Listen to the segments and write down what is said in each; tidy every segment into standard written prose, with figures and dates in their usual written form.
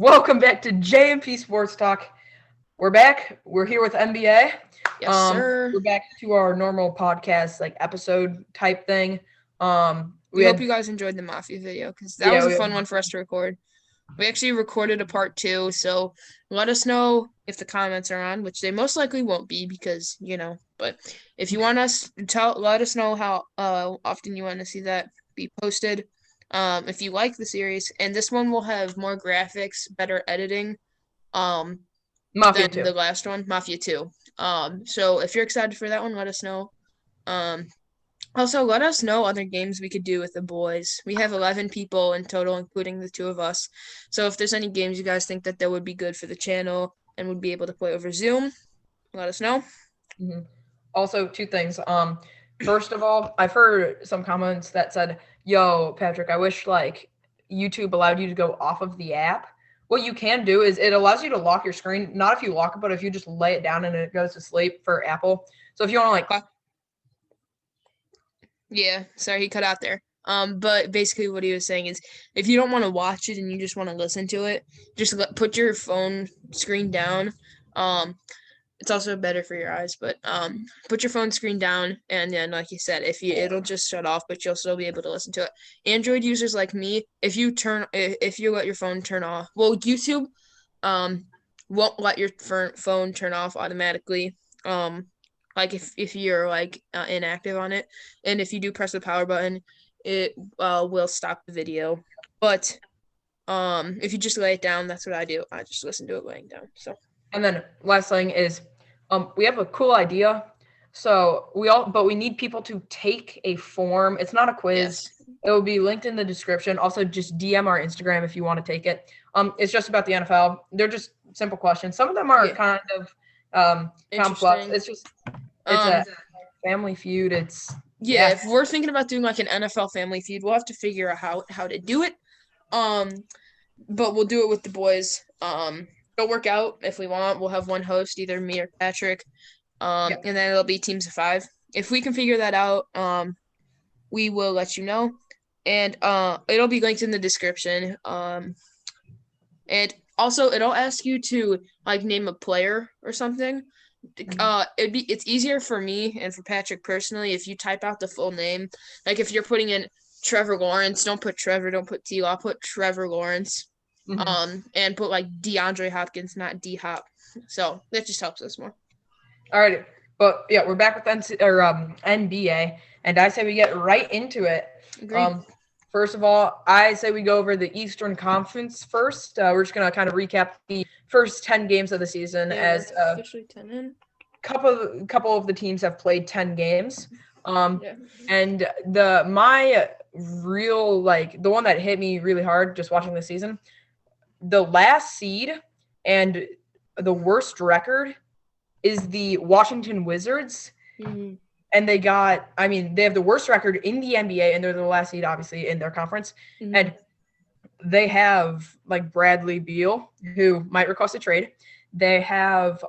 Welcome back to j.p. Sports Talk. We're back. We're here with NBA. Yes, sir. We're back to our normal podcast, like episode type thing. We We hope had you guys enjoyed the Mafia video because that yeah, was a we fun had, one for us to record. We actually recorded a part 2, so let us know if the comments are on, which they most likely won't be because, but if you want us to let us know how often you want to see that be posted. If you like the series, and this one will have more graphics, better editing, um, Mafia than too. the last one, Mafia 2. So if you're excited for that one, let us know. Um, Also, let us know other games we could do with the boys. We have 11 people in total, including the two of us. So if there's any games you guys think that would be good for the channel and would be able to play over Zoom, let us know. hmm Also, two things. First of all, I've heard some comments that said, "Yo, Patrick, I wish like YouTube allowed you to go off of the app." What you can do is it allows you to lock your screen. Not if you lock it, but if you just lay it down and it goes to sleep for Apple. So if you want to like Yeah, sorry he cut out there. But basically what he was saying is if you don't want to watch it and you just want to listen to it, just put your phone screen down. Um, it's also better for your eyes, but put your phone screen down and then like you said, it'll just shut off, but you'll still be able to listen to it. Android users like me, if you let your phone turn off, well, YouTube um won't let your phone turn off automatically. Like if you're like inactive on it, and if you do press the power button, it will stop the video. But if you just lay it down, that's what I do. I just listen to it laying down. So And then last thing is, we have a cool idea. So but we need people to take a form. It's not a quiz. yes, It will be linked in the description. Also, just DM our Instagram if you want to take it. It's just about the NFL. They're just simple questions. Some of them are yeah, kind of complex. interesting. It's Um, a family feud. yeah, if we're thinking about doing like an NFL family feud, we'll have to figure out how to do it. Um, but we'll do it with the boys. It'll work out if we want. We'll have one host, either me or Patrick. Yeah. And then it'll be teams of 5. If we can figure that out, we will let you know. And it'll be linked in the description. And also it'll ask you to like name a player or something. It's easier for me and for Patrick personally if you type out the full name. Like if you're putting in Trevor Lawrence, don't put Trevor, don't put T Law, put Trevor Lawrence. Mm-hmm. And put like DeAndre Hopkins, not D Hop. So that just helps us more. All right. But yeah, we're back with NBA, and I say we get right into it. Agreed. Um, First of all, I say we go over the Eastern Conference first. We're just gonna kind of recap the first 10 games of the season, Yeah, we're as officially 10 in. couple of the teams have played 10 games. Yeah. And my real like the one that hit me really hard just watching the season, the last seed and the worst record is the Washington Wizards. Mm-hmm. And they have the worst record in the NBA, and they're the last seed, obviously, in their conference. Mm-hmm. And they have like Bradley Beal, who might request a trade. They have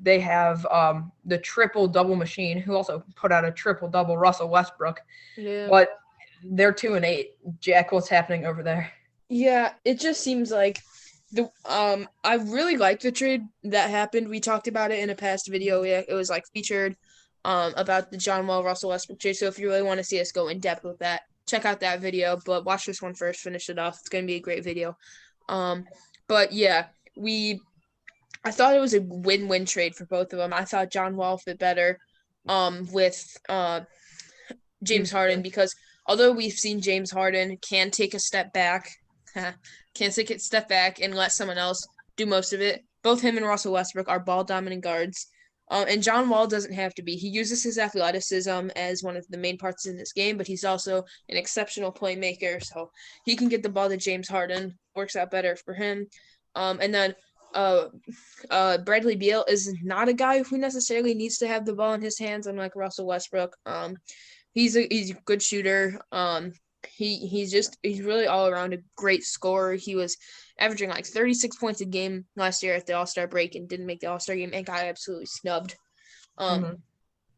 they have the triple double machine, who also put out a triple double, Russell Westbrook. Yeah. But they're 2-8. Jack, what's happening over there? Yeah, it just seems like I really like the trade that happened. We talked about it in a past video. Yeah, it was like featured about the John Wall Russell Westbrook trade. So if you really want to see us go in depth with that, check out that video. But watch this one first, finish it off. It's gonna be a great video. Um, but yeah, I thought it was a win-win trade for both of them. I thought John Wall fit better with James Harden because although we've seen James Harden can take a step back, can take a step back and let someone else do most of it. Both him and Russell Westbrook are ball dominant guards. And John Wall doesn't have to be. He uses his athleticism as one of the main parts in this game, but he's also an exceptional playmaker. So he can get the ball to James Harden. Works out better for him. And then Bradley Beal is not a guy who necessarily needs to have the ball in his hands, unlike Russell Westbrook. He's a good shooter. He's really all around a great scorer. He was averaging like 36 points a game last year at the All-Star break and didn't make the All-Star game and got absolutely snubbed. Mm-hmm.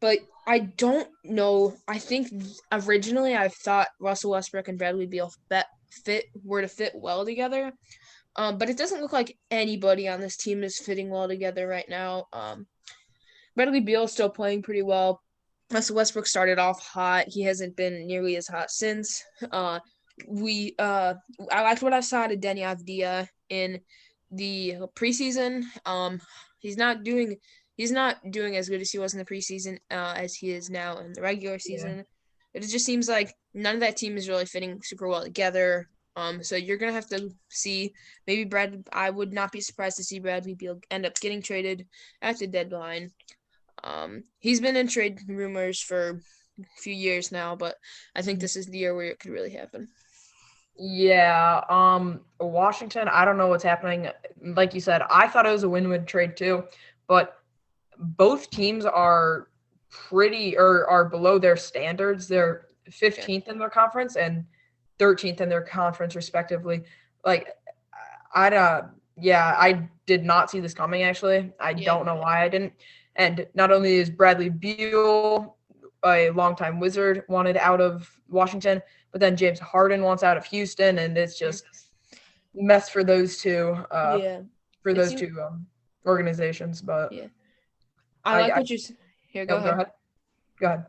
But I don't know. I think originally I thought Russell Westbrook and Bradley Beal were to fit well together. But it doesn't look like anybody on this team is fitting well together right now. Bradley Beal is still playing pretty well. Russell Westbrook started off hot. He hasn't been nearly as hot since. I liked what I saw to Deni Avdija in the preseason. He's not doing as good as he was in the preseason as he is now in the regular season. Yeah. It just seems like none of that team is really fitting super well together. So you're gonna have to see maybe I would not be surprised to see Bradley Beal end up getting traded at the deadline. He's been in trade rumors for a few years now, but I think this is the year where it could really happen. Yeah, Washington, I don't know what's happening. Like you said, I thought it was a win-win trade too, but both teams are are below their standards. They're 15th in their conference and 13th in their conference respectively. Like I did not see this coming actually. I don't know why I didn't. And not only is Bradley Beal a longtime Wizard wanted out of Washington, but then James Harden wants out of Houston, and it's just mess for those two. Organizations. But I like what you here. Go ahead. Go ahead.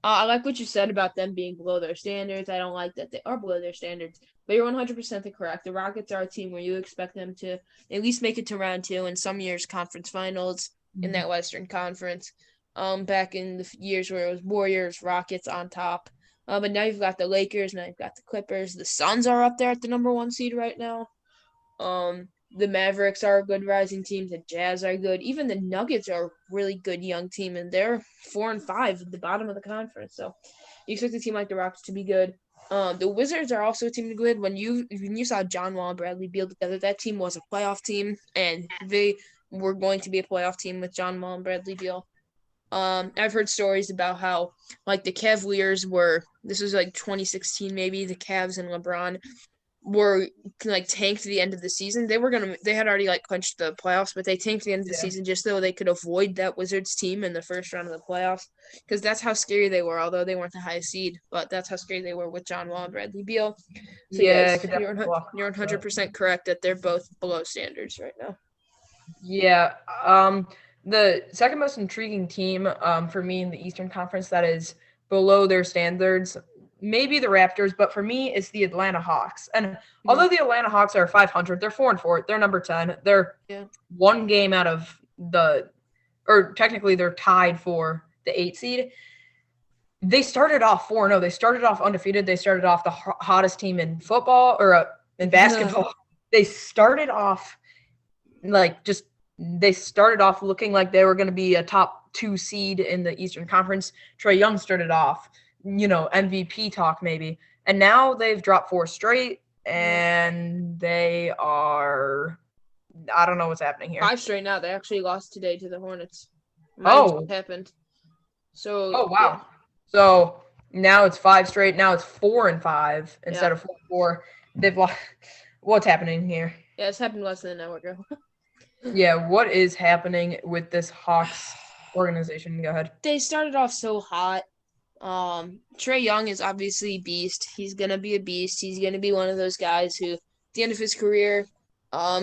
I like what you said about them being below their standards. I don't like that they are below their standards, but you're 100% correct. The Rockets are a team where you expect them to at least make it to round 2, and some years conference finals in that Western Conference. Back in the years where it was Warriors, Rockets on top. But now you've got the Lakers, now you've got the Clippers. The Suns are up there at the number 1 seed right now. The Mavericks are a good rising team. The Jazz are good. Even the Nuggets are a really good young team, and they're 4 and 5 at the bottom of the conference. So you expect a team like the Rockets to be good. The Wizards are also a team to be good. When you saw John Wall and Bradley Beal together, that team was a playoff team, and they were going to be a playoff team with John Wall and Bradley Beal. I've heard stories about how, like, the Cavaliers were, this was like 2016 maybe, the Cavs and LeBron were like tanked the end of the season. They had already like clinched the playoffs, but they tanked the end of the season just so they could avoid that Wizards team in the first round of the playoffs, because that's how scary they were, although they weren't the highest seed, but that's how scary they were with John Wall and Bradley Beal. So yes, you're 100% correct that they're both below standards right now. Yeah. The second most intriguing team for me in the Eastern Conference that is below their standards, maybe the Raptors, but for me, it's the Atlanta Hawks. And although the Atlanta Hawks are 500, they're 4-4. They're number 10. They're one game out of technically they're tied for the 8 seed. They started off 4-0. They started off undefeated. They started off the hottest team in football or in basketball. No. They started off they started off looking like they were going to be a top 2 seed in the Eastern Conference. Trae Young started off, MVP talk maybe. And now they've dropped 4 straight, and they are – I don't know what's happening here. 5 straight now. They actually lost today to the Hornets. What happened. So. Oh, wow. Yeah. So now it's 5 straight. Now it's 4-5 instead of 4-4. They've lost – what's happening here? Yeah, it's happened less than an hour ago. Yeah, what is happening with this Hawks organization? Go ahead. They started off so hot. Trae Young is obviously a beast. He's going to be a beast. He's going to be one of those guys who, at the end of his career,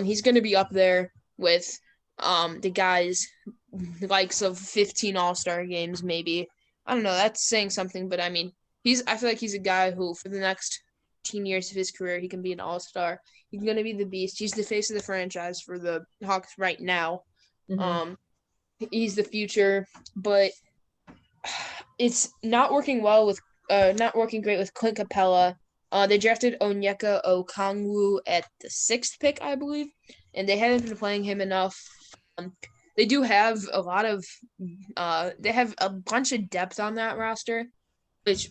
he's going to be up there with the guys the likes of 15 All-Star games maybe. I don't know. That's saying something, but I mean, I feel like he's a guy who, for the next 10 years of his career, he can be an all-star. He's going to be the beast. He's the face of the franchise for the Hawks right now. Mm-hmm. He's the future, but it's not working great with Clint Capella. They drafted Onyeka Okongwu at the 6th pick, I believe, and they haven't been playing him enough. They do have they have a bunch of depth on that roster, which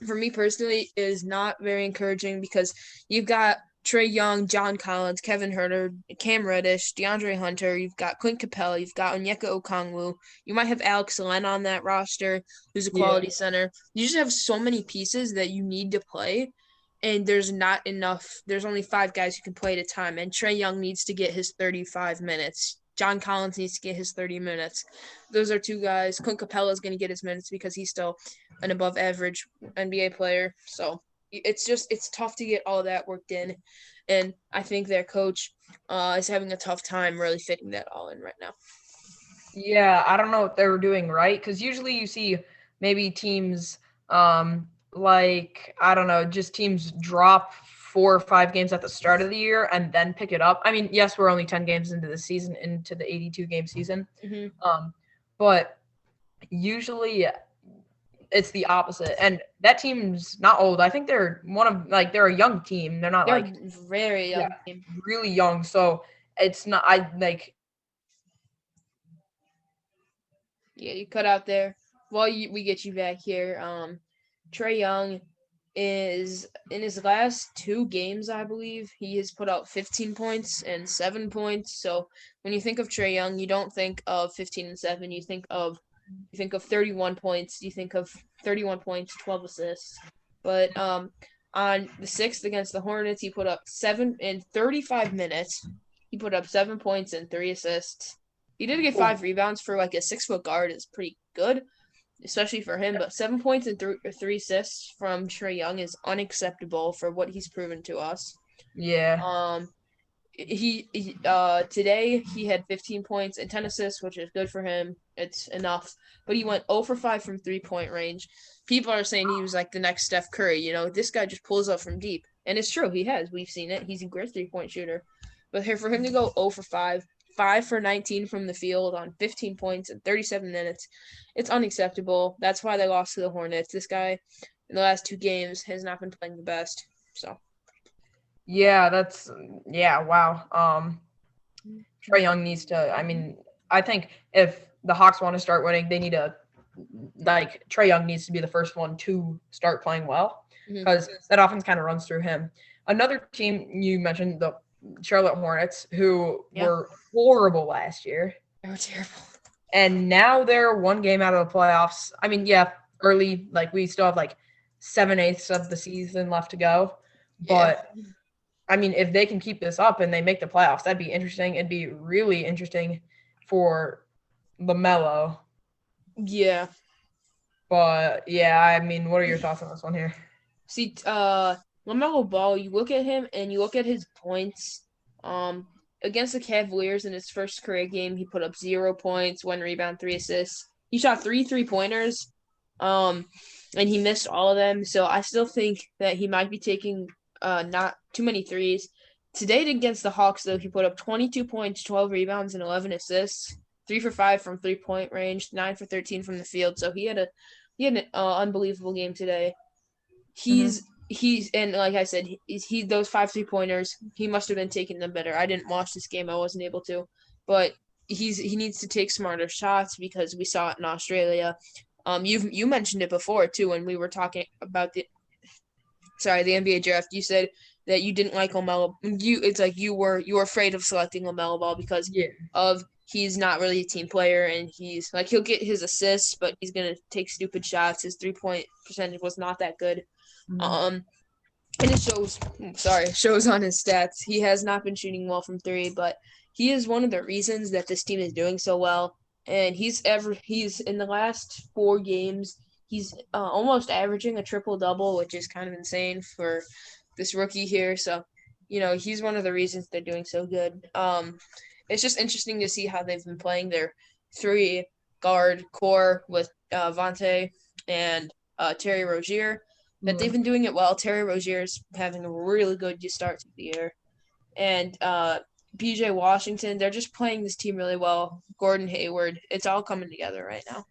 for me personally is not very encouraging, because you've got Trae Young, John Collins, Kevin Huerter, Cam Reddish, DeAndre Hunter, you've got Clint Capella, you've got Onyeka Okongwu, you might have Alex Len on that roster, who's a quality center. You just have so many pieces that you need to play, and there's not enough. There's only 5 guys who can play at a time, and Trae Young needs to get his 35 minutes. John Collins needs to get his 30 minutes. Those are 2 guys. Clint Capella is going to get his minutes because he's still an above-average NBA player. So it's tough to get all that worked in, and I think their coach is having a tough time really fitting that all in right now. Yeah, I don't know what they were doing right, because usually you see maybe teams like, I don't know, just teams drop 4 or 5 games at the start of the year and then pick it up. I mean, yes, we're only 10 games into the season, into the 82 game season. Mm-hmm. But usually it's the opposite. And that team's not old. I think they're they're a young team. They're not They're like, very young yeah, team. really young. So it's not, Yeah, you cut out there. While we get you back here, Trae Young is in his last 2 games, I believe, he has put out 15 points and 7 points. So when you think of Trae Young, you don't think of 15 and 7. You think of 31 points. You think of 31 points, 12 assists. But on the 6th against the Hornets, he put up 7 in 35 minutes. He put up 7 points and 3 assists. He did get 5 rebounds for like a 6-foot guard is pretty good, especially for him. But 7 points and 3 assists from Trae Young is unacceptable for what he's proven to us. yeah. He today he had 15 points and 10 assists, which is good for him. It's enough. But he went 0 for 5 from 3-point range. People are saying he was like the next Steph Curry. You know, this guy just pulls up from deep, and it's true. He has. We've seen it. He's a great 3-point shooter. But here for him to go 0 for 5, 5 for 19 from the field on 15 points in 37 minutes, it's unacceptable. That's why they lost to the Hornets. This guy in the last 2 games has not been playing the best. So. Yeah, wow. Trae Young needs to, I mean, I think if the Hawks want to start winning, they need to, like, Trae Young needs to be the first one to start playing well, because that offense kind of runs through him. Another team you mentioned, the Charlotte Hornets, who were horrible last year. They were terrible. And now they're 1 game out of the playoffs. I mean, yeah, early, like, we still have like 7/8 of the season left to go. But I mean, if they can keep this up and they make the playoffs, that'd be interesting. It'd be really interesting for LaMelo. Yeah. But yeah, I mean, what are your thoughts on this one here? See, LaMelo Ball, you look at him and you look at his points. Against the Cavaliers in his first career game, he put up 0 points, 1 rebound, 3 assists. He shot 3 3-pointers, and he missed all of them. So I still think that he might be taking not too many threes. Today against the Hawks, though, he put up 22 points, 12 rebounds, and 11 assists. 3 for 5 from 3-point range, 9 for 13 from the field. So he had an unbelievable game today. He's and like I said, he those 5 3-pointers, he must have been taking them better. I didn't watch this game, I wasn't able to, but he needs to take smarter shots, because we saw it in Australia. You mentioned it before too when we were talking about the NBA draft. You said that you didn't like LaMelo. It's like you were afraid of selecting LaMelo Ball because of he's not really a team player, and he's like he'll get his assists, but he's gonna take stupid shots. His 3-point percentage was not that good. And it shows on his stats. He has not been shooting well from 3, but he is one of the reasons that this team is doing so well. And he's in the last 4 games, he's almost averaging a triple-double, which is kind of insane for this rookie here. So, you know, he's one of the reasons they're doing so good. It's just interesting to see how they've been playing their 3-guard core with Vontae and Terry Rozier. That they've been doing it well. Terry Rozier's having a really good start to the year. And PJ Washington, they're just playing this team really well. Gordon Hayward, it's all coming together right now.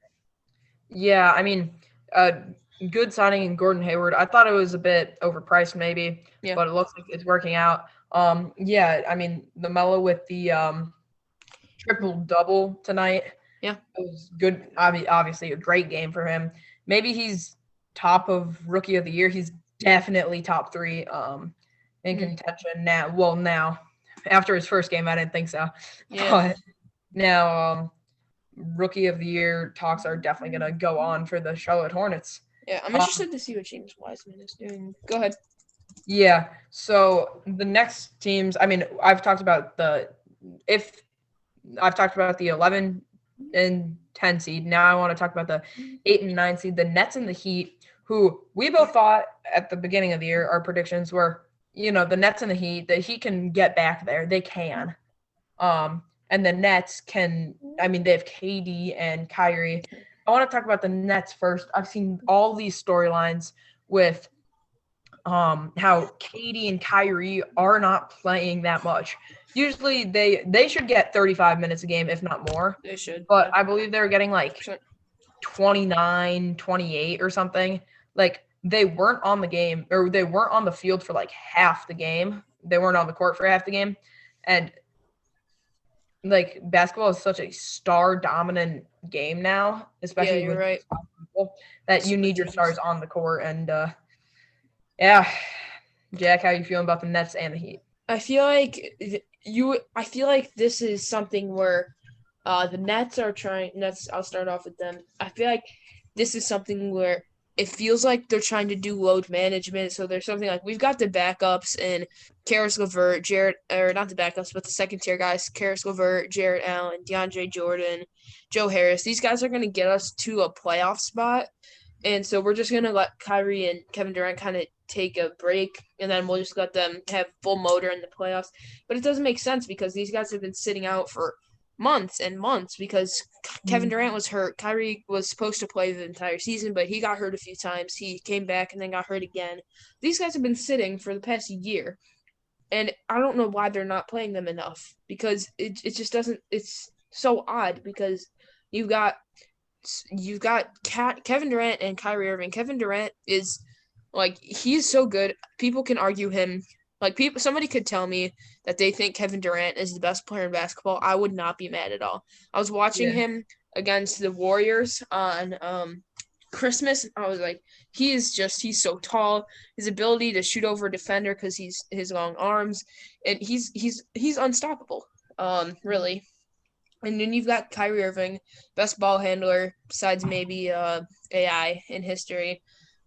Yeah, I mean, good signing in Gordon Hayward. I thought it was a bit overpriced maybe, but it looks like it's working out. Yeah, I mean, LaMelo with the triple-double tonight. Yeah. It was good. Obviously, a great game for him. Maybe he's top of rookie of the year. He's definitely top 3 in contention now. Well, now after his first game, I didn't think so. But now rookie of the year talks are definitely going to go on for the Charlotte Hornets. Yeah, I'm interested to see what James Wiseman is doing. Go ahead. Yeah, so the next teams, I mean, I've talked about the 11 and 10 seed. Now I want to talk about the 8 and 9 seed, the Nets and the Heat, who we both thought at the beginning of the year, our predictions were, the Nets and the Heat can get back there. They can. And the Nets can, they have KD and Kyrie. I want to talk about the Nets first. I've seen all these storylines with how KD and Kyrie are not playing that much. Usually they should get 35 minutes a game, if not more. They should. But I believe they're getting like 29, 28 or something. Like they weren't on the game, or they weren't on the field for like half the game. They weren't on the court for half the game. And like basketball is such a star dominant game now, especially with right. people, that you need your stars on the court. And yeah, Jack, how you feeling about the Nets and the Heat? I feel like this is something where the Nets are trying. I'll start off with them. I feel like this is something where it feels like they're trying to do load management. So there's something like we've got the backups and Karis LeVert, not the backups, but the second tier guys, Karis LeVert, Jarrett Allen, DeAndre Jordan, Joe Harris. These guys are going to get us to a playoff spot. And so we're just going to let Kyrie and Kevin Durant kind of take a break, and then we'll just let them have full motor in the playoffs. But it doesn't make sense because these guys have been sitting out for months and months because Kevin Durant was hurt. Kyrie was supposed to play the entire season, but he got hurt a few times. He came back and then got hurt again. These guys have been sitting for the past year, and I don't know why they're not playing them enough because it just doesn't – it's so odd because you've got Kevin Durant and Kyrie Irving. Kevin Durant is – he's so good. People can argue him. Somebody could tell me that they think Kevin Durant is the best player in basketball. I would not be mad at all. I was watching him against the Warriors on Christmas. I was like, he's so tall. His ability to shoot over a defender because his long arms, and he's unstoppable. Really. And then you've got Kyrie Irving, best ball handler besides maybe AI in history.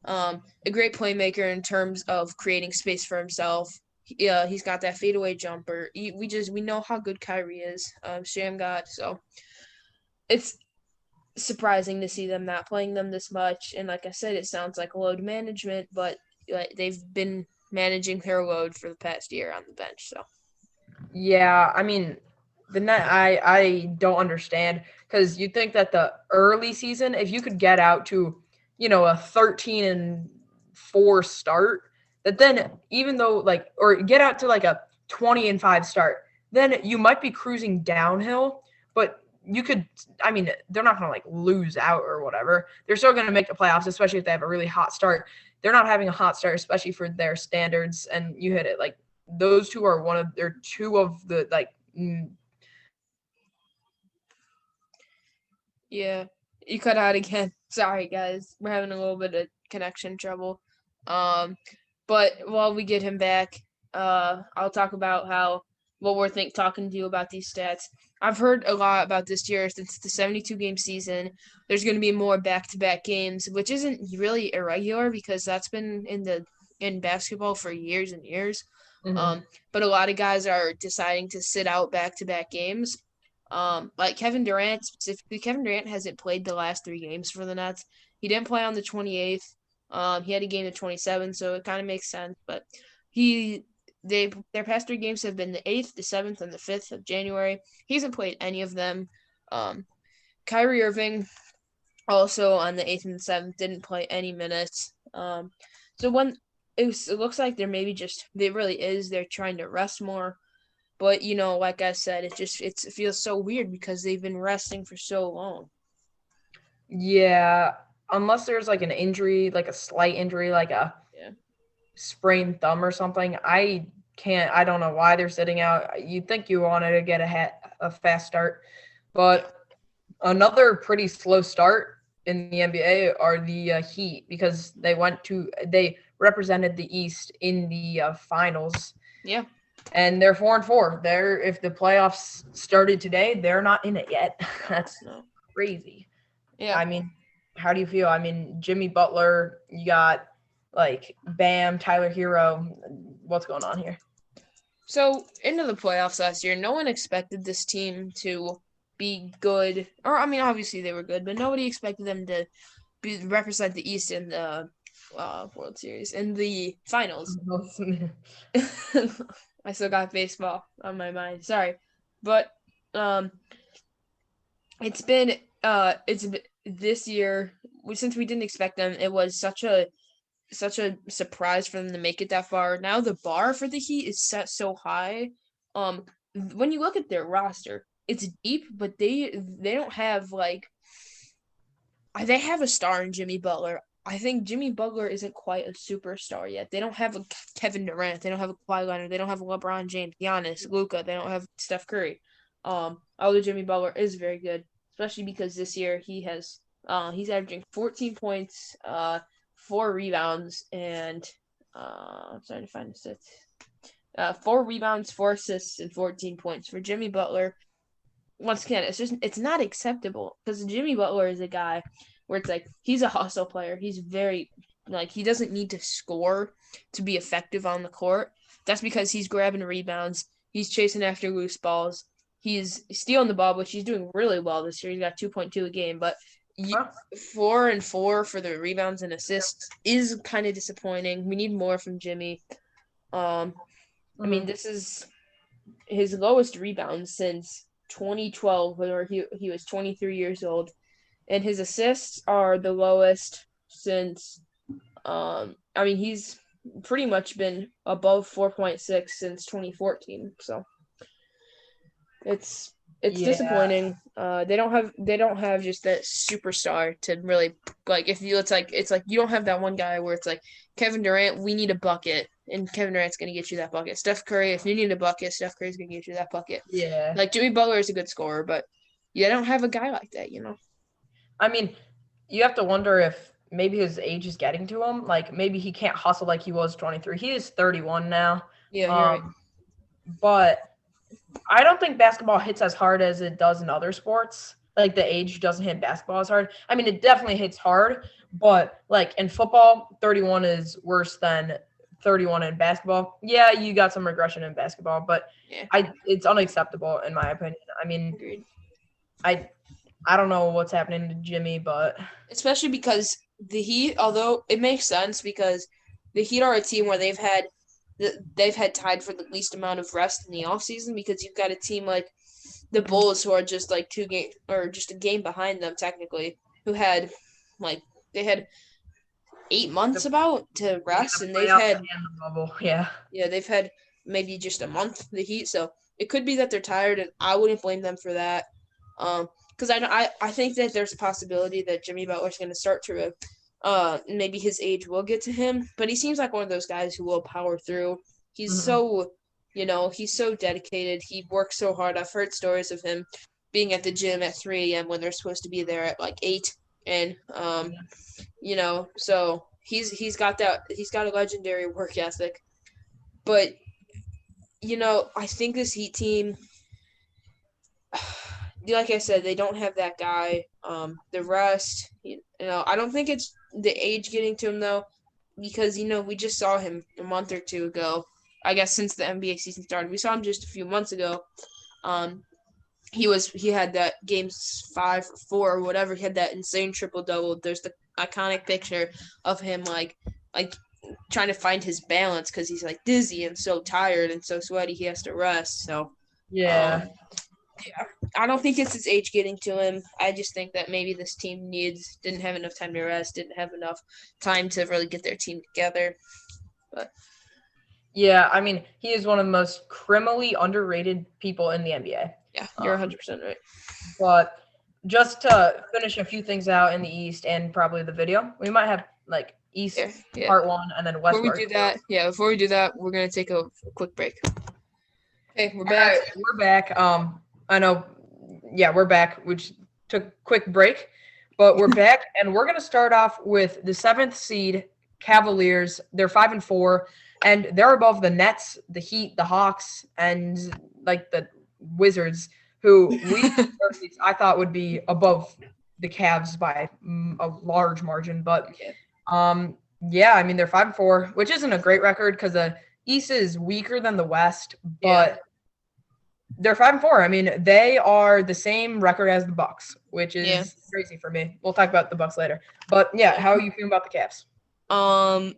A great playmaker in terms of creating space for himself. He's got that fadeaway jumper. We know how good Kyrie is. Sham God. So it's surprising to see them not playing them this much. And like I said, it sounds like load management, but they've been managing their load for the past year on the bench. So yeah, the Net, I don't understand because you think that the early season, if you could get out to a 13-4 start, that then even though or get out to a 20-5 start, then you might be cruising downhill, but you could, they're not going to lose out or whatever. They're still going to make the playoffs, especially if they have a really hot start. They're not having a hot start, especially for their standards. And you hit it. Those two are two of the Yeah, you cut out again. Sorry, guys. We're having a little bit of connection trouble. But while we get him back, I'll talk about what we're talking to you about these stats. I've heard a lot about this year since the 72-game season. There's going to be more back-to-back games, which isn't really irregular because that's been in basketball for years and years. Mm-hmm. But a lot of guys are deciding to sit out back-to-back games. Like Kevin Durant specifically. Kevin Durant hasn't played the last 3 games for the Nets. He didn't play on the 28th. He had a game of 27, so it kind of makes sense. But their past 3 games have been the 8th, the 7th, and the 5th of January. He hasn't played any of them. Kyrie Irving also on the 8th and the 7th didn't play any minutes. So when it looks like they're trying to rest more. But, like I said, it feels so weird because they've been resting for so long. Yeah, unless there's an injury, a slight injury, a sprained thumb or something. I don't know why they're sitting out. You'd think you wanted to get a fast start. But another pretty slow start in the NBA are the Heat because they represented the East in the finals. Yeah. And they're 4-4. If the playoffs started today, they're not in it yet. That's crazy. Yeah. How do you feel? Jimmy Butler, you got Bam, Tyler Hero. What's going on here? So into the playoffs last year, no one expected this team to be good. Or obviously they were good, but nobody expected them to represent the East in the World Series in the finals. Mhm. I still got baseball on my mind. Sorry, but it's been this year since we didn't expect them. It was such a surprise for them to make it that far. Now the bar for the Heat is set so high. When you look at their roster, it's deep, but they don't have they have a star in Jimmy Butler. I think Jimmy Butler isn't quite a superstar yet. They don't have a Kevin Durant. They don't have a Kawhi Leonard. They don't have a LeBron James, Giannis, Luka. They don't have Steph Curry. Although Jimmy Butler is very good, especially because this year he's averaging 14 points, 4 rebounds, and I'm trying to find the stats. 4 rebounds, 4 assists, and 14 points for Jimmy Butler. Once again, it's not acceptable because Jimmy Butler is a guy where it's like he's a hustle player. He's very he doesn't need to score to be effective on the court. That's because he's grabbing rebounds. He's chasing after loose balls. He's stealing the ball, which he's doing really well this year. He's got 2.2 a game, but 4 and 4 for the rebounds and assists is kind of disappointing. We need more from Jimmy. I mean, this is his lowest rebound since 2012, where he was 23 years old, and his assists are the lowest since. I mean, he's pretty much been above 4.6 since 2014. So it's disappointing. They don't have just that superstar to really if you it's like you don't have that one guy where it's like Kevin Durant, we need a bucket, and Kevin Durant's gonna get you that bucket. Steph Curry, if you need a bucket, Steph Curry's gonna get you that bucket. Yeah. Like Jimmy Butler is a good scorer, but you don't have a guy like that, you know. I mean, you have to wonder if maybe his age is getting to him. Like maybe he can't hustle like he was 23. He is 31 now. Yeah, you're right. But I don't think basketball hits as hard as it does in other sports. Like the age doesn't hit basketball as hard. I mean, it definitely hits hard, but like in football, 31 is worse than 31 in basketball. Yeah, you got some regression in basketball, but it's unacceptable in my opinion. I mean, Agreed. I don't know what's happening to Jimmy, but especially because the Heat, although it makes sense because the Heat are a team where they've had tied for the least amount of rest in the offseason because you've got a team like the Bulls who are just like 2 games or just a game behind them technically, who had they had 8 months about to rest, and they've had they've had maybe just a month, the Heat, so it could be that they're tired, and I wouldn't blame them for that. Because I think that there's a possibility that Jimmy Butler's going to start to maybe his age will get to him, but he seems like one of those guys who will power through. He's so, he's so dedicated. He works so hard. I've heard stories of him being at the gym at 3 a.m. when they're supposed to be there at 8, and so he's got a legendary work ethic. But I think this Heat team, like I said, they don't have that guy. The rest, I don't think it's the age getting to him though, because we just saw him a month or two ago. I guess since the NBA season started, we saw him just a few months ago. He had that games 5 or 4 or whatever. He had that insane triple double. There's the iconic picture of him like trying to find his balance because he's dizzy and so tired and so sweaty he has to rest. So I don't think it's his age getting to him. I just think that maybe this team didn't have enough time to rest, didn't have enough time to really get their team together. But yeah, I mean, he is one of the most criminally underrated people in the NBA. Yeah, you're 100% right. But just to finish a few things out in the East and probably the video, we might have East part 1 and then West. Before we do that, we're gonna take a quick break. Okay, we're back. Right, we're back. I know. Yeah, we're back. We just took a quick break, but we're back, and we're gonna start off with the 7th seed Cavaliers. They're 5-4, and they're above the Nets, the Heat, the Hawks, and the Wizards, who I thought would be above the Cavs by a large margin. But I mean, they're 5-4, which isn't a great record because the East is weaker than the West, but they're 5-4. I mean, they are the same record as the Bucks, which is crazy for me. We'll talk about the Bucks later. But how are you feeling about the Cavs? Um,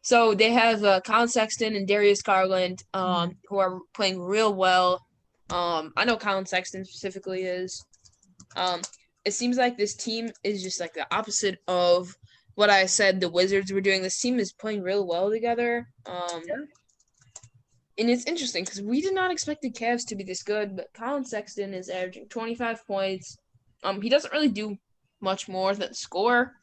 so they have Colin Sexton and Darius Garland, who are playing real well. I know Colin Sexton specifically is. It seems like this team is just like the opposite of what I said the Wizards were doing. This team is playing real well together. And it's interesting because we did not expect the Cavs to be this good, but Colin Sexton is averaging 25 points. He doesn't really do much more than score,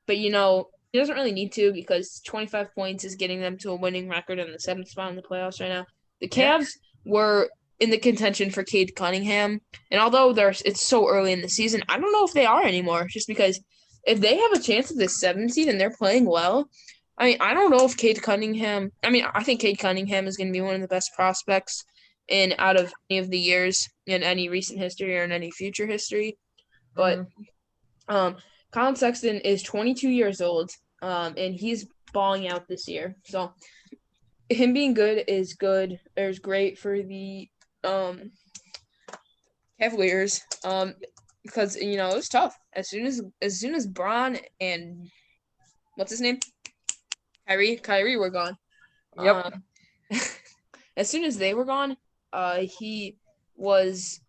but he doesn't really need to because 25 points is getting them to a winning record in the 7th spot in the playoffs right now. The Cavs were in the contention for Cade Cunningham, and although it's so early in the season, I don't know if they are anymore. Just because if they have a chance at the 7th seed and they're playing well, I mean, I don't know if Cade Cunningham. I mean, I think Cade Cunningham is going to be one of the best prospects out of any of the years in any recent history or in any future history. But Colin Sexton is 22 years old, and he's balling out this year. So him being good is good. Or is great for the Cavaliers. Because it was tough as soon as Bron and what's his name, Kyrie were gone. Yep. As soon as they were gone, he was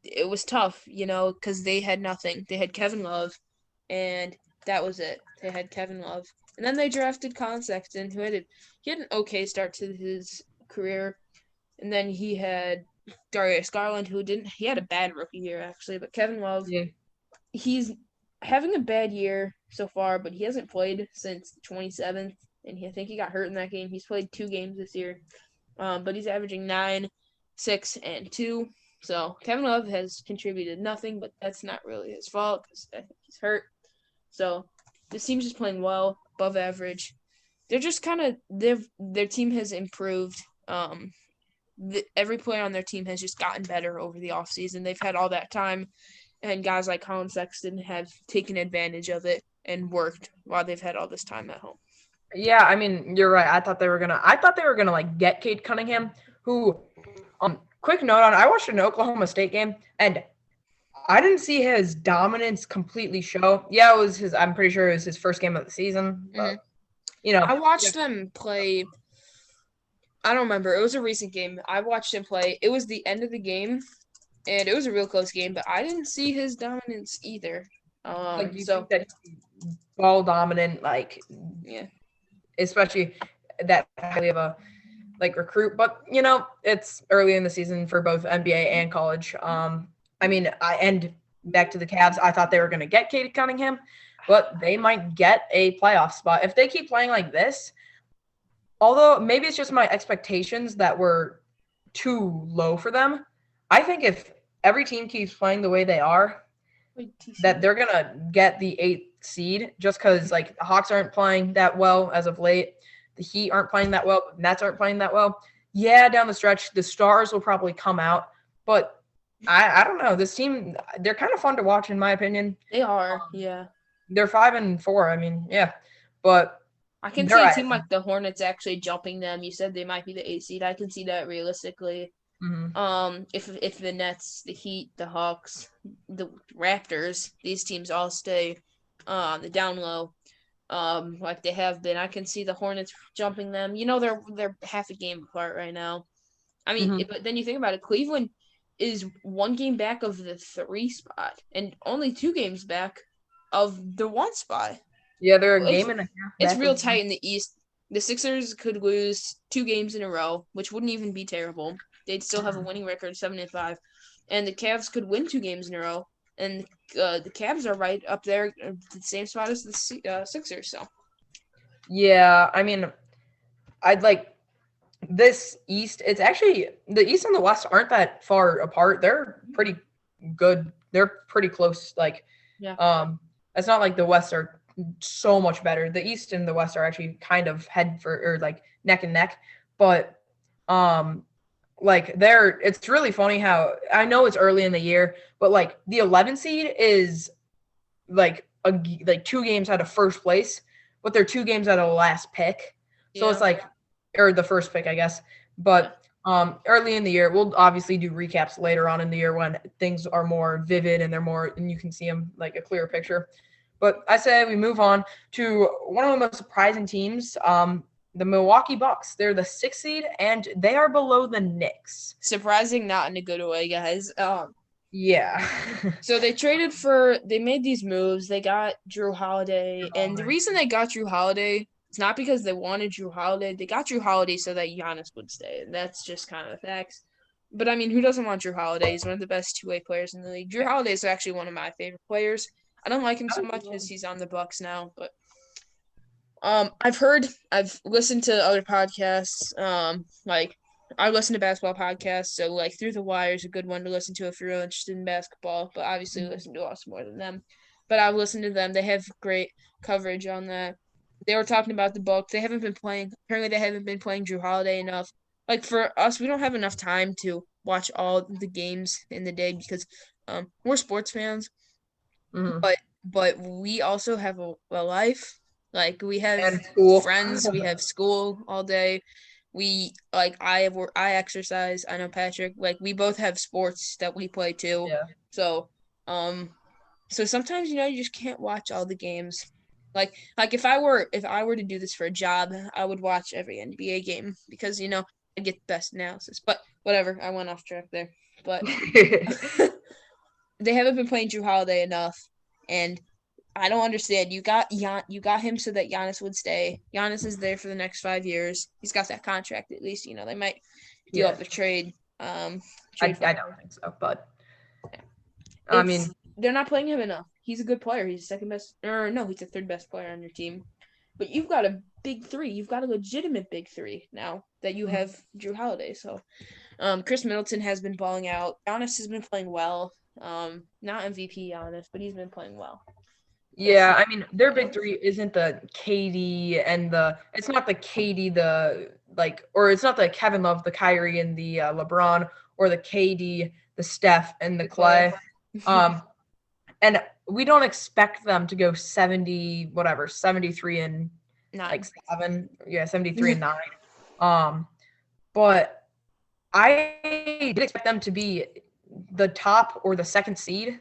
it was tough, because they had nothing. They had Kevin Love, and that was it. They had Kevin Love, and then they drafted Colin Sexton, who had an okay start to his career, and then he had Darius Garland, he had a bad rookie year actually, but Kevin Love, he's having a bad year so far, but he hasn't played since the 27th, and I think he got hurt in that game. He's played 2 games this year, but he's averaging 9, 6, and 2. So Kevin Love has contributed nothing, but that's not really his fault because I think he's hurt. So this team's just playing well, above average. They're just kind of their team has improved. Every player on their team has just gotten better over the offseason. They've had all that time, and guys like Colin Sexton have taken advantage of it and worked while they've had all this time at home. Yeah, I mean, you're right. I thought they were gonna like get Cade Cunningham, who quick note on, I watched an Oklahoma State game, and I didn't see his dominance completely show. Yeah, it was I'm pretty sure it was his first game of the season. But, I watched them play. I don't remember. It was a recent game. I watched him play. It was the end of the game, and it was a real close game, but I didn't see his dominance either. You think that he's ball dominant, especially that highly of a recruit, but it's early in the season for both NBA and college. And back to the Cavs, I thought they were going to get Cade Cunningham, but they might get a playoff spot if they keep playing like this. Although maybe it's just my expectations that were too low for them. I think if every team keeps playing the way they are, that they're going to get the 8th seed, just because the Hawks aren't playing that well as of late. The Heat aren't playing that well. The Nets aren't playing that well. Yeah, down the stretch, the stars will probably come out. But I don't know. This team, they're kind of fun to watch, in my opinion. They are, yeah. They're 5-4. I mean, yeah. But I can see a team like the Hornets actually jumping them. You said they might be the 8th seed. I can see that realistically. Mm-hmm. If the Nets, the Heat, the Hawks, the Raptors, these teams all stay the down low, like they have been, I can see the Hornets jumping them. They're half a game apart right now. I mean, but then you think about it, Cleveland is 1 game back of the 3 spot and only 2 games back of the 1 spot. Yeah, they're a game and a half. It's real tight in the East. The Sixers could lose 2 games in a row, which wouldn't even be terrible. They'd still have a winning record, 7-5, and the Cavs could win 2 games in a row. And the Cavs are right up there, the same spot as the Sixers. So, yeah, I mean, I'd like this East. It's actually the East and the West aren't that far apart. They're pretty good. They're pretty close. It's not like the West are so much better. The East and the West are actually kind of neck and neck. But it's really funny how I know it's early in the year, but the 11 seed is 2 games out of first place, but they're 2 games out of the last pick. So it's or the first pick, I guess. But early in the year, we'll obviously do recaps later on in the year when things are more vivid and and you can see them a clearer picture. But I say we move on to one of the most surprising teams, the Milwaukee Bucks. They're the 6th seed, and they are below the Knicks. Surprising, not in a good way, guys. Yeah. So they made these moves. They got Drew Holiday, and the reason they got Drew Holiday, it's not because they wanted Drew Holiday. They got Drew Holiday so that Giannis would stay, and that's just kind of the facts. But I mean, who doesn't want Drew Holiday? He's one of the best two-way players in the league. Drew Holiday is actually one of my favorite players. I don't like him so much because he's on the Bucks now, but I've listened to other podcasts, like I listen to basketball podcasts, so like Through the Wire is a good one to listen to if you're really interested in basketball, but obviously listen to us more than them. But I've listened to them. They have great coverage on that. They were talking about the Bucks. Apparently they haven't been playing Drew Holiday enough. Like for us, we don't have enough time to watch all the games in the day because we're sports fans. Mhm. But we also have a life. Like we have And school. friends, we have school all day. I exercise. I know Patrick. Like we both have sports that we play too. Yeah. So so sometimes you just can't watch all the games. Like if I were to do this for a job, I would watch every NBA game because I'd get the best analysis. But whatever, I went off track there. But they haven't been playing Drew Holiday enough, and I don't understand. You got him so that Giannis would stay. Giannis is there for the next 5 years. He's got that contract at least. They might deal up a trade. I don't think so, but they're not playing him enough. He's a good player. He's the second best, or no, he's the third best player on your team. But you've got a big three. You've got a legitimate big three now that you have Drew Holiday. So, Chris Middleton has been balling out. Giannis has been playing well. Not MVP Giannis, but he's been playing well. Yeah, I mean, their big three isn't the KD and it's not the KD, or it's not the Kevin Love, the Kyrie, and the LeBron, or the KD, the Steph, and the Clay. And we don't expect them to go 73 and 7. Yeah, 73 and 9. But I did expect them to be the top or the second seed.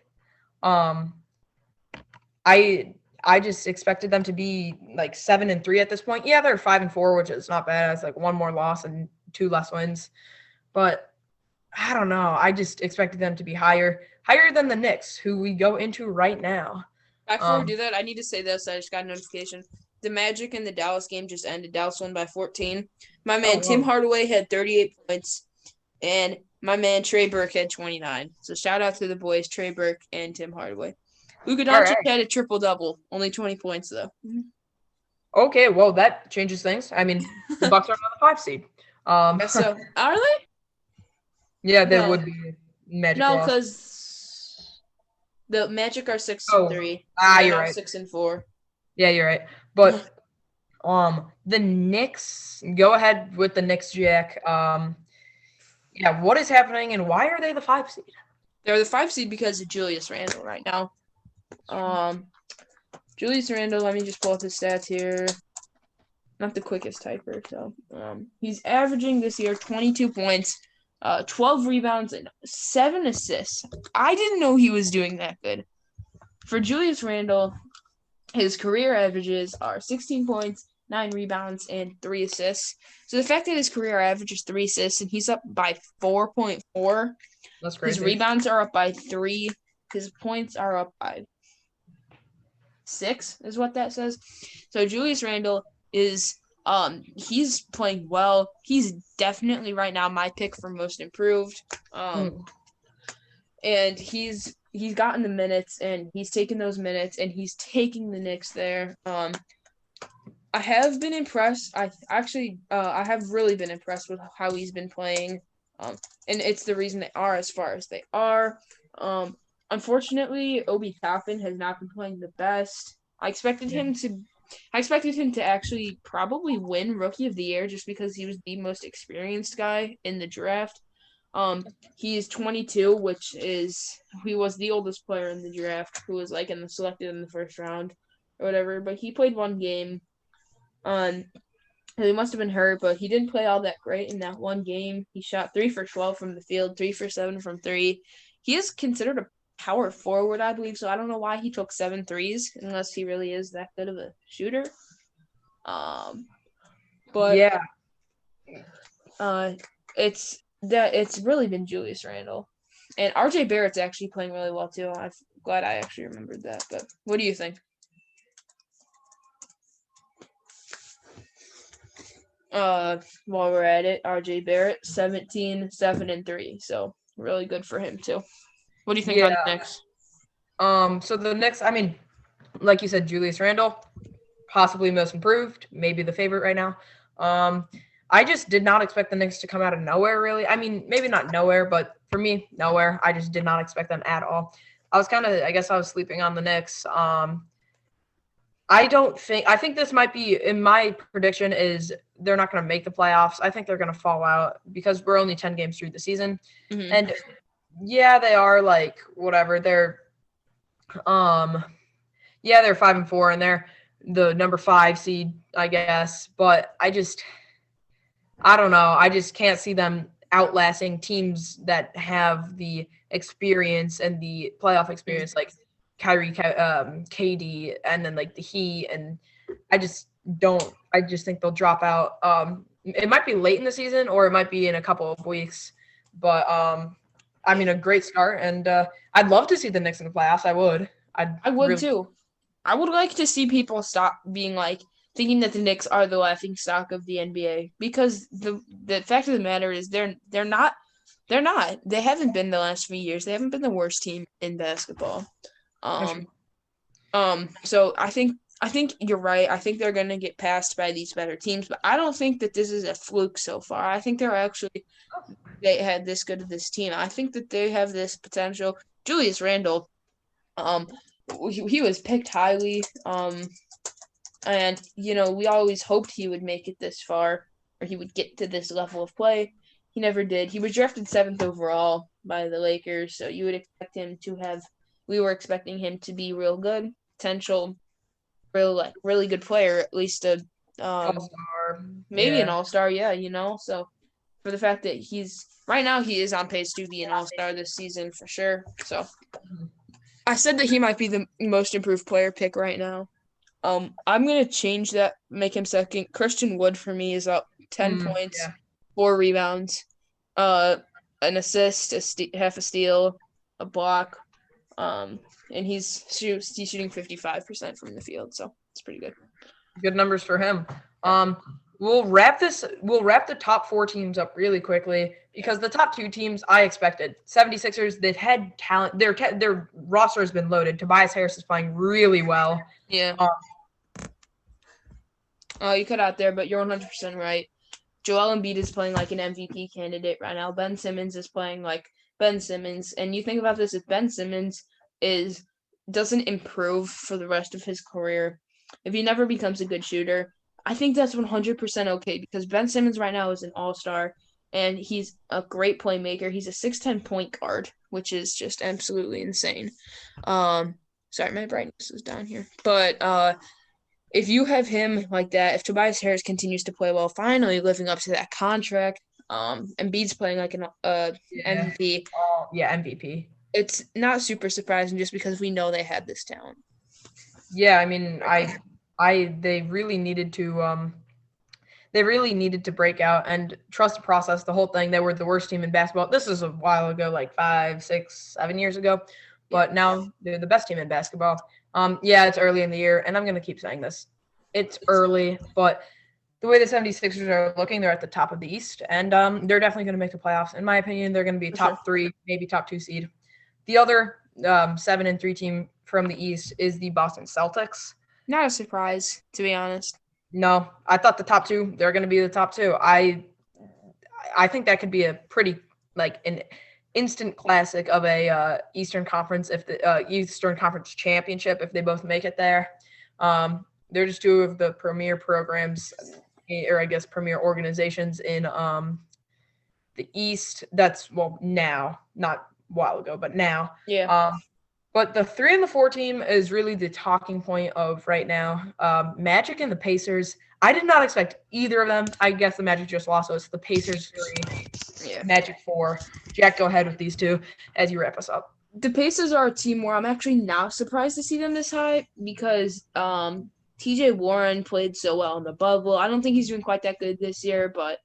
I just expected them to be like 7-3 at this point. Yeah, they're 5-4, which is not bad. It's like one more loss and 2 less wins. But I don't know. I just expected them to be higher than the Knicks, who we go into right now. Before we do that, I need to say this. I just got a notification. The Magic and the Dallas game just ended. Dallas won by 14. My man Tim Hardaway had 38 points, and my man Trey Burke had 29. So shout out to the boys, Trey Burke and Tim Hardaway. Luka Doncic had a triple-double, only 20 points, though. Okay, well, that changes things. I mean, the Bucks are on the 5 seed. So, are they? Yeah, they would be Magic. No, because the Magic are 6-3. You're right. 6-4. Yeah, you're right. But the Knicks, go ahead with the Knicks, Jack. Yeah, what is happening, and why are they the 5 seed? They're the 5 seed because of Julius Randle right now. Julius Randle, let me just pull up his stats here. Not the quickest typer, so he's averaging this year 22 points, 12 rebounds, and 7 assists. I didn't know he was doing that good. For Julius Randle, his career averages are 16 points, 9 rebounds, and 3 assists. So the fact that his career average is 3 assists and he's up by 4.4. That's crazy. His rebounds are up by 3. His points are up by 6 is what that says. So Julius Randle is he's playing well. He's definitely right now my pick for most improved. And he's gotten the minutes and he's taken those minutes and he's taking the Knicks there. I have been impressed. I have really been impressed with how he's been playing. And it's the reason they are as far as they are. Unfortunately, Obi Toppin has not been playing the best. I expected him to actually probably win Rookie of the Year just because he was the most experienced guy in the draft. He is 22, he was the oldest player in the draft who was selected in the first round or whatever. But he played one game. He must have been hurt, but he didn't play all that great in that one game. He shot 3 for 12 from the field, 3 for 7 from 3. He is considered a power forward, I believe. So I don't know why he took 7 threes unless he really is that good of a shooter. But Yeah. it's really been Julius Randle. And RJ Barrett's actually playing really well too. I'm glad I actually remembered that. But what do you think? While we're at it, RJ Barrett, 17, 7, and 3. So really good for him too. What do you think on the Knicks? So the Knicks, I mean, like you said, Julius Randle, possibly most improved, maybe the favorite right now. I just did not expect the Knicks to come out of nowhere, really. I mean, maybe not nowhere, but for me, nowhere. I just did not expect them at all. I guess I was sleeping on the Knicks. I think this might be, in my prediction, is they're not going to make the playoffs. I think they're going to fall out because we're only 10 games through the season. Mm-hmm. And yeah, they are like, whatever. They're 5-4 and they're the number 5 seed, I guess. But I don't know. I just can't see them outlasting teams that have the experience and the playoff experience, like Kyrie, KD, and then like the Heat. And I just think they'll drop out. It might be late in the season or it might be in a couple of weeks. But I mean, a great start, and I'd love to see the Knicks in the playoffs. I would. I would too. I would like to see people stop being like thinking that the Knicks are the laughing stock of the NBA, because the fact of the matter is they're not. They're not. They haven't been the last few years. They haven't been the worst team in basketball. So I think you're right. I think they're gonna get passed by these better teams, but I don't think that this is a fluke so far. I think they had this good of this team. I think that they have this potential. Julius Randle, he was picked highly. And we always hoped he would make it this far, or he would get to this level of play. He never did. He was drafted 7th overall by the Lakers, so you would expect him to have. We were expecting him to be real good, potential, really good player, at least a all-star. Maybe an all-star. Yeah, So for the fact that right now he is on pace to be an all-star this season for sure. So I said that he might be the most improved player pick right now. I'm gonna change that, make him second. Christian Wood for me is up 10 points, 4 rebounds, an assist, half a steal, a block, and he's shooting 55% from the field, so it's pretty good. Good numbers for him. We'll wrap the top 4 teams up really quickly, because the top 2 teams I expected. 76ers, they've had talent. Their roster has been loaded. Tobias Harris is playing really well. Yeah. You cut out there, but you're 100% right. Joel Embiid is playing like an MVP candidate right now. Ben Simmons is playing like Ben Simmons. And you think about this, if Ben Simmons doesn't improve for the rest of his career, if he never becomes a good shooter, I think that's 100% okay, because Ben Simmons right now is an all-star, and he's a great playmaker. He's a 6'10" point guard, which is just absolutely insane. Sorry, my brightness is down here. But if you have him like that, if Tobias Harris continues to play well, finally living up to that contract, Embiid's playing like an MVP. MVP. It's not super surprising just because we know they had this talent. Yeah, I mean, they really needed to break out and trust the process, the whole thing. They were the worst team in basketball. This is a while ago, like 5, 6, 7 years ago. But now they're the best team in basketball. It's early in the year, and I'm going to keep saying this. It's early, but the way the 76ers are looking, they're at the top of the East, and they're definitely going to make the playoffs. In my opinion, they're going to be top 3, maybe top 2 seed. The other 7-3 team from the East is the Boston Celtics. Not a surprise, to be honest. No, I thought the top 2, they're going to be the top 2. I think that could be a pretty, like, an instant classic of a Eastern Conference, if the Eastern Conference championship, if they both make it there. They're just 2 of the premier programs, or I guess premier organizations in the East. That's, now, not a while ago, but now. Yeah. But the 3 and the 4 team is really the talking point of right now. Magic and the Pacers. I did not expect either of them. I guess the Magic just lost, so it's the Pacers 3, Magic 4. Jack, go ahead with these 2 as you wrap us up. the Pacers are a team where I'm actually now surprised to see them this high because TJ Warren played so well in the bubble. I don't think he's doing quite that good this year, but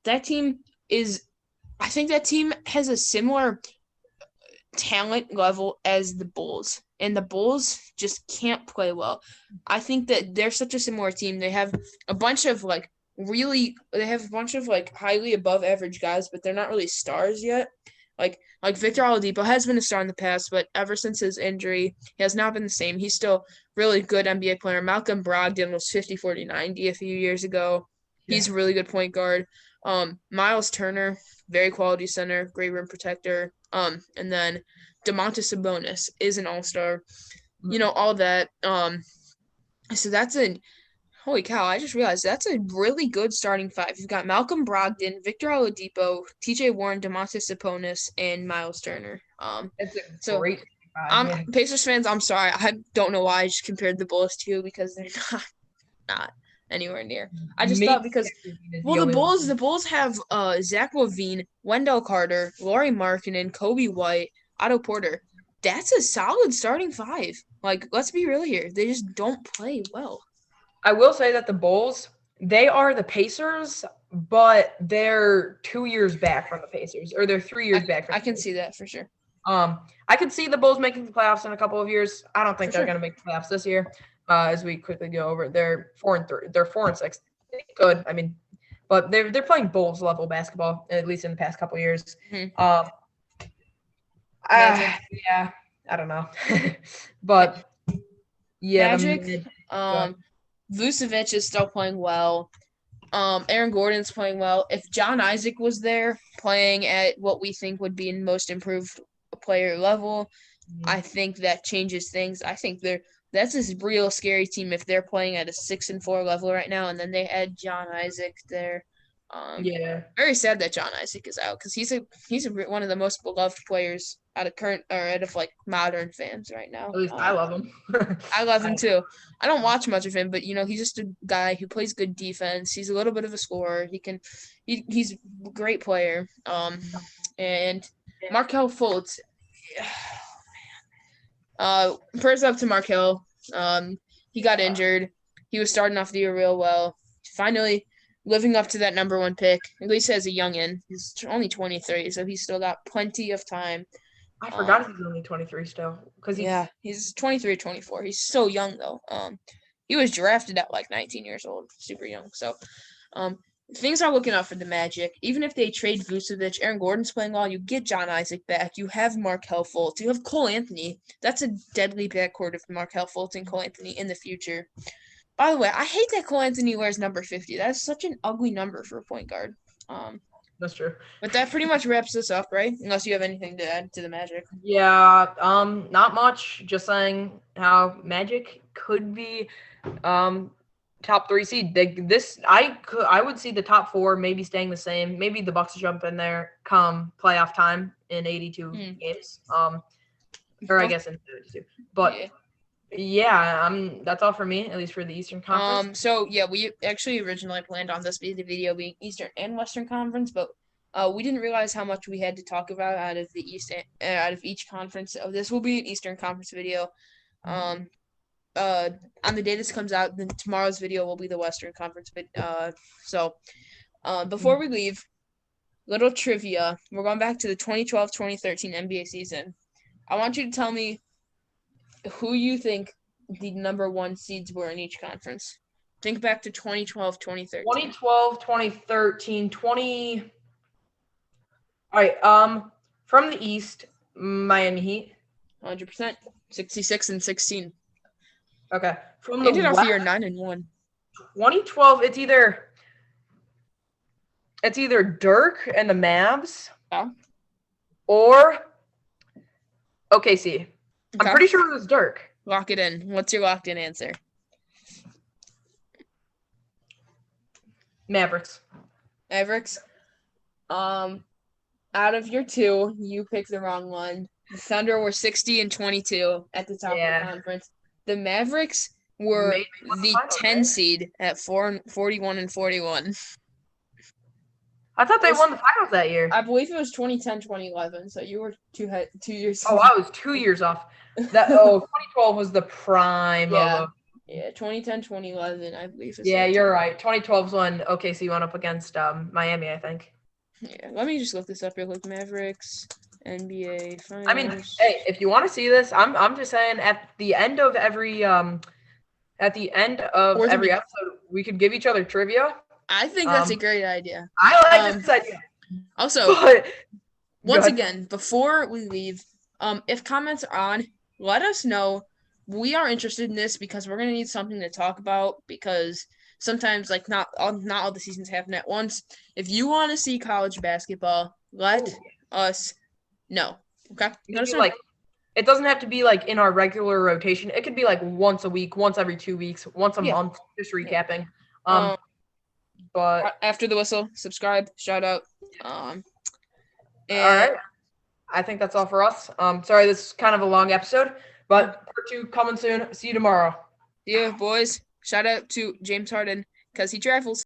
that team is I think that team has a similar talent level as the Bulls. And the Bulls just can't play well. I think that they're such a similar team. They have a bunch of highly above average guys, but they're not really stars yet. Like Victor Oladipo has been a star in the past, but ever since his injury, he has not been the same. He's still really good NBA player. Malcolm Brogdon was 50-40-90 a few years ago. He's a really good point guard. Miles Turner, very quality center, great rim protector. And then Domantas Sabonis is an all-star. All that. So that's holy cow, I just realized that's a really good starting five. You've got Malcolm Brogdon, Victor Oladipo, TJ Warren, Domantas Sabonis, and Miles Turner. It's a great five. Pacers fans, I'm sorry. I don't know why I just compared the Bulls to you because they're not anywhere near. I just thought because the Bulls have Zach LaVine, Wendell Carter, Lauri Markkanen, Kobe White, Otto Porter. That's a solid starting five. Like, let's be real here. They just don't play well. I will say that the Bulls, they are the Pacers, but they're 2 years back from the Pacers, or they're 3 years back. I can see that for sure. I could see the Bulls making the playoffs in a couple of years. I don't think they're going to make the playoffs this year. As we quickly go over, they're 4-3. They're 4-6. Good. I mean, but they're playing Bulls level basketball, at least in the past couple of years. Mm-hmm. Yeah, I don't know, but yeah, Magic. Vucevic is still playing well. Aaron Gordon's playing well. If John Isaac was there playing at what we think would be most improved player level, I think that changes things. I think that's a real scary team if they're playing at a 6-4 level right now, and then they add John Isaac there. Very sad that John Isaac is out because he's one of the most beloved players out of like modern fans right now. At least I love him. I love him too. I don't watch much of him, but he's just a guy who plays good defense. He's a little bit of a scorer. He's a great player. And Markelle Fultz. Prayers up to Markelle. He got injured. He was starting off the year real well. Finally living up to that number one pick, at least as a youngin'. He's only 23, so he's still got plenty of time. I forgot he's only 23 still. He's 23, 24. He's so young, though. He was drafted at like 19 years old, super young. So, things are looking up for the Magic. Even if they trade Vucevic, Aaron Gordon's playing well, you get John Isaac back. You have Markelle Fultz. You have Cole Anthony. That's a deadly backcourt of Markelle Fultz and Cole Anthony in the future. By the way, I hate that Cole Anthony wears number 50. That's such an ugly number for a point guard. That's true. But that pretty much wraps this up, right? Unless you have anything to add to the Magic. Yeah, not much. Just saying how Magic could be top 3 seed. I would see the top 4 maybe staying the same. Maybe the Bucks jump in there come playoff time in 82 games. Or I guess in 72. But that's all for me, at least for the Eastern Conference. So yeah, we actually originally planned on the video being Eastern and Western Conference, but we didn't realize how much we had to talk about out of each conference. So this will be an Eastern Conference video. On the day this comes out, then tomorrow's video will be the Western Conference. So before we leave, little trivia. We're going back to the 2012-2013 NBA season. I want you to tell me who you think the number 1 seeds were in each conference. Think back to 2012-2013. 2012-2013, All right, from the East, Miami Heat. 100%. 66-16. Okay. From the West, off the year 9-1. 2012, it's either Dirk and the Mavs or OKC. Okay. I'm pretty sure it was Dirk. Lock it in. What's your locked in answer? Mavericks. Out of your 2, you picked the wrong one. The Thunder were 60-22 at the top of the conference. The Mavericks were the 10 seed at 41-41. I thought they won the finals that year. I believe it was 2010, 2011. So you were 2 years. Oh, I was 2 years off. 2012 was the prime Yeah. of. Yeah, 2010, 2011, I believe. Yeah, you're right. 2012 is when OKC went up against Miami, I think. Yeah, let me just look this up real quick. Mavericks, NBA finals. I mean, hey, if you want to see this, I'm just saying at the end of every episode, we could give each other trivia. I think that's a great idea. I like this idea. Also, once again, before we leave, if comments are on, let us know. We are interested in this because we're gonna need something to talk about because sometimes like not all the seasons happen at once. If you want to see college basketball, let us know. Okay. It doesn't have to be like in our regular rotation. It could be like once a week, once every 2 weeks, once a month, just recapping. But after the whistle, subscribe, shout out. All right. I think that's all for us. Sorry, this is kind of a long episode, but part 2 coming soon. See you tomorrow. Yeah, boys. Shout out to James Harden because he travels.